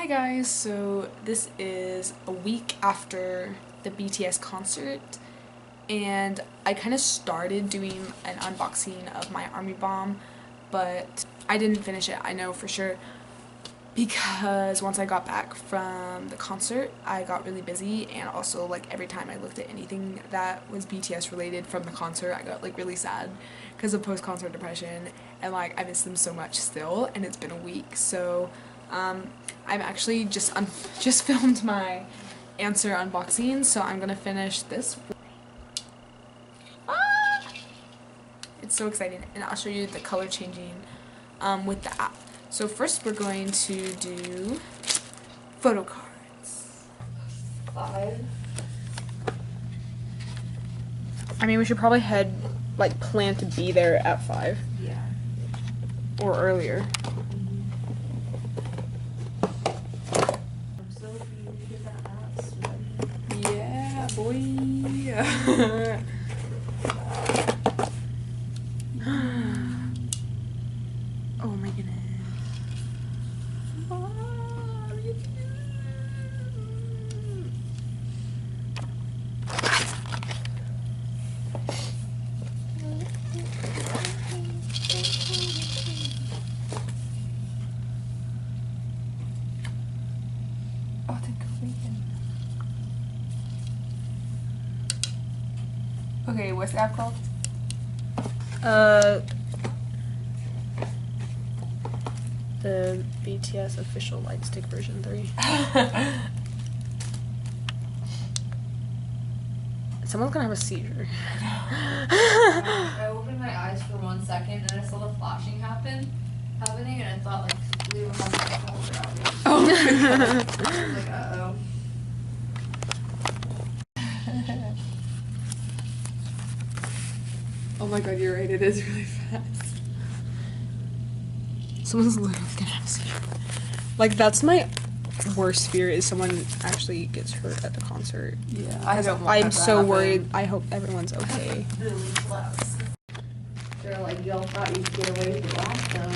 Hi guys, so this is a week after the BTS concert and I kind of started doing an unboxing of my Army Bomb, but I didn't finish it, I know for sure, because once I got back from the concert I got really busy, and also like every time I looked at anything that was BTS related from the concert I got like really sad because of post-concert depression, and like I miss them so much still, and it's been a week. So I've actually just filmed my answer unboxing, so I'm gonna finish this. It's so exciting, and I'll show you the color changing with the app. So first we're going to do photo cards. 5. I mean, we should probably plan to be there at 5. Yeah. Or earlier. I'm so for you to get that app sweaty. Yeah, boy. Oh my goodness. Oh, the Korean. Okay, what's the app called? The BTS official Lightstick version 3. Someone's gonna have a seizure. I opened my eyes for 1 second and I saw the flashing happening, and I thought like we were having a shoulder outage. Oh. I was like, uh-oh. Oh my god, you're right, it is really fast. Someone's literally gonna have a seizure. Like, that's my worst fear, is someone actually gets hurt at the concert. Yeah, I'm so worried. I hope everyone's okay. Really close. They're like, y'all thought you'd get away with it last time.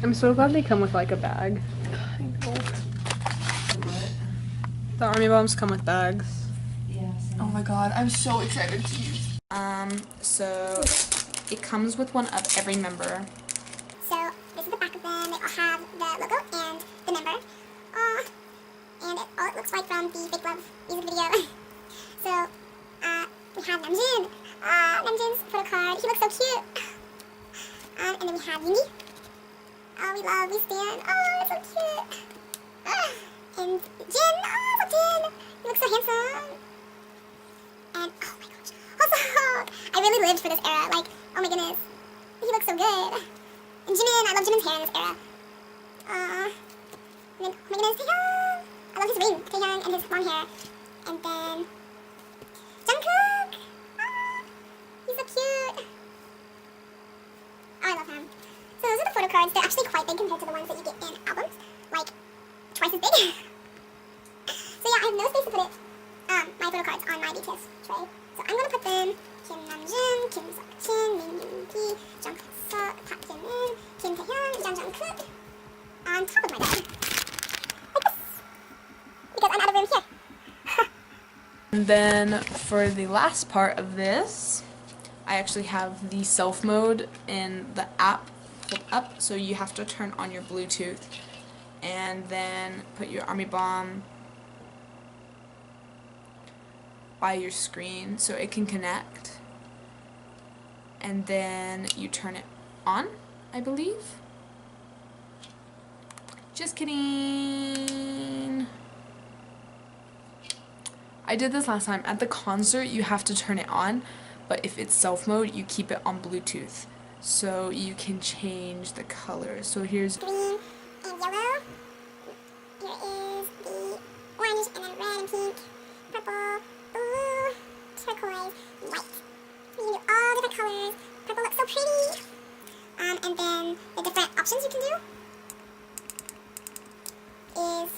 I'm so glad they come with like a bag. I know. What? The Army Bombs come with bags. Yeah, same. Oh my god, I'm so excited to use. So it comes with one of every member. So this is the back of them. They all have the logo and the member. And it looks like from the Big Love music video. So we have Namjoon. Namjoon's photo card. He looks so cute. And then we have Yoongi. Oh, we stand. Oh, it's so cute. And Jin. Oh, Jin. He looks so handsome. And oh my gosh. Also, I really lived for this era. Like, oh my goodness. He looks so good. And Jimin, I love Jimin's hair in this era. And then, oh my goodness, Taehyung. I love his ring, Taehyung, and his long hair. And then, Jungkook. He's so cute. Oh, I love him. So those are the photo cards. They're actually quite big compared to the ones that you get in albums. Like, twice as big. So yeah, I have no space to put it, my photo cards on my BTS tray. So I'm gonna put them Kim Namjoon, Kim Seokjin, Min Yoongi, Jung Seok, Park Jimin, Kim Taehyung, Jang Jungkook on top of my bed. Like this. Because I'm out of room here. And then for the last part of this, I actually have the self mode in the app pulled up, so you have to turn on your Bluetooth and then put your Army Bomb by your screen so it can connect, and then you turn it on, I believe. Just kidding. I did this last time. At the concert you have to turn it on, but if it's self mode you keep it on Bluetooth so you can change the color. So here's Green and yellow. Here is the orange and then red and pink, purple, blue, turquoise, white. You can do all different colors. Purple looks so pretty. And then the different options you can do is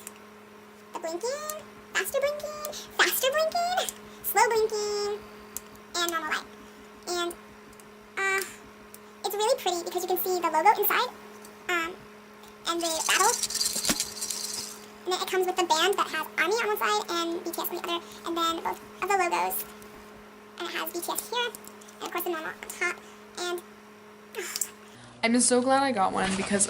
the blinking, faster blinking, slow blinking, and normal light. And it's really pretty because you can see the logo inside. the battle. And then it comes with the band that has ARMY on one side and BTS on the other, and then both of the logos. And it has BTS here, and of course the normal on top. And I'm just so glad I got one because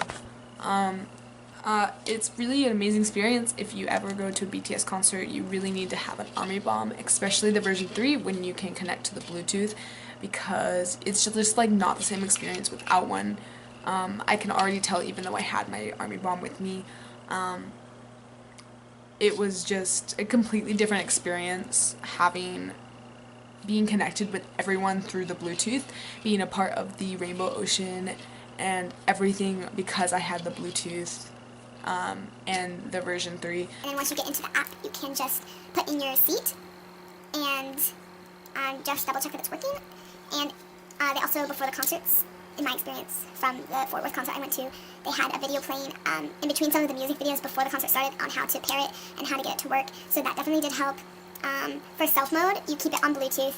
it's really an amazing experience. If you ever go to a BTS concert, you really need to have an ARMY bomb, especially the version 3 when you can connect to the Bluetooth, because it's just like not the same experience without one. I can already tell, even though I had my ARMY bomb with me, it was just a completely different experience being connected with everyone through the Bluetooth, being a part of the Rainbow Ocean and everything because I had the Bluetooth and the version 3. And then once you get into the app, you can just put in your seat and just double check that it's working. And they also, before the concerts, in my experience from the Fort Worth concert I went to, they had a video playing in between some of the music videos before the concert started on how to pair it and how to get it to work. So that definitely did help. For stealth mode, you keep it on Bluetooth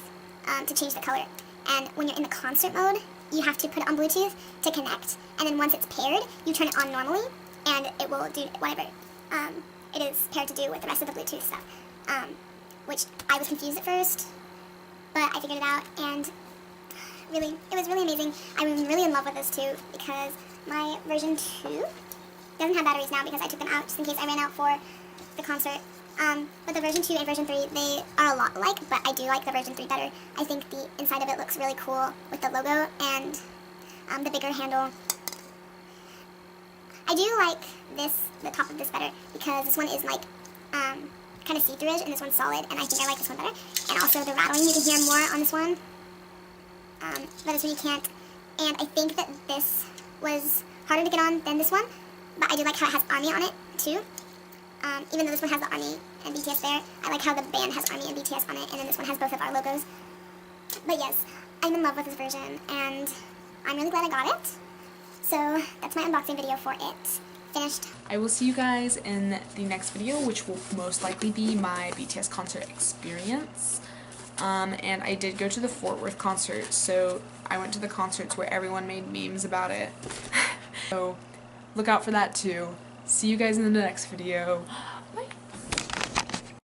to change the color. And when you're in the concert mode, you have to put it on Bluetooth to connect. And then once it's paired, you turn it on normally, and it will do whatever it is paired to do with the rest of the Bluetooth stuff. Which I was confused at first, but I figured it out, and really, it was really amazing. I'm really in love with this too, because my version 2 doesn't have batteries now because I took them out just in case I ran out for the concert. But the version 2 and version 3, they are a lot alike, but I do like the version 3 better. I think the inside of it looks really cool with the logo and the bigger handle. I do like the top of this better, because this one is like kind of see-through-ish and this one's solid, and I think I like this one better. And also the rattling, you can hear more on this one, but this one you can't. And I think that this was harder to get on than this one, but I do like how it has ARMY on it too. Even though this one has the ARMY and BTS there, I like how the band has ARMY and BTS on it, and then this one has both of our logos. But yes, I'm in love with this version, and I'm really glad I got it. So that's my unboxing video for it. Finished. I will see you guys in the next video, which will most likely be my BTS concert experience. And I did go to the Fort Worth concert, so I went to the concerts where everyone made memes about it. So look out for that too. See you guys in the next video.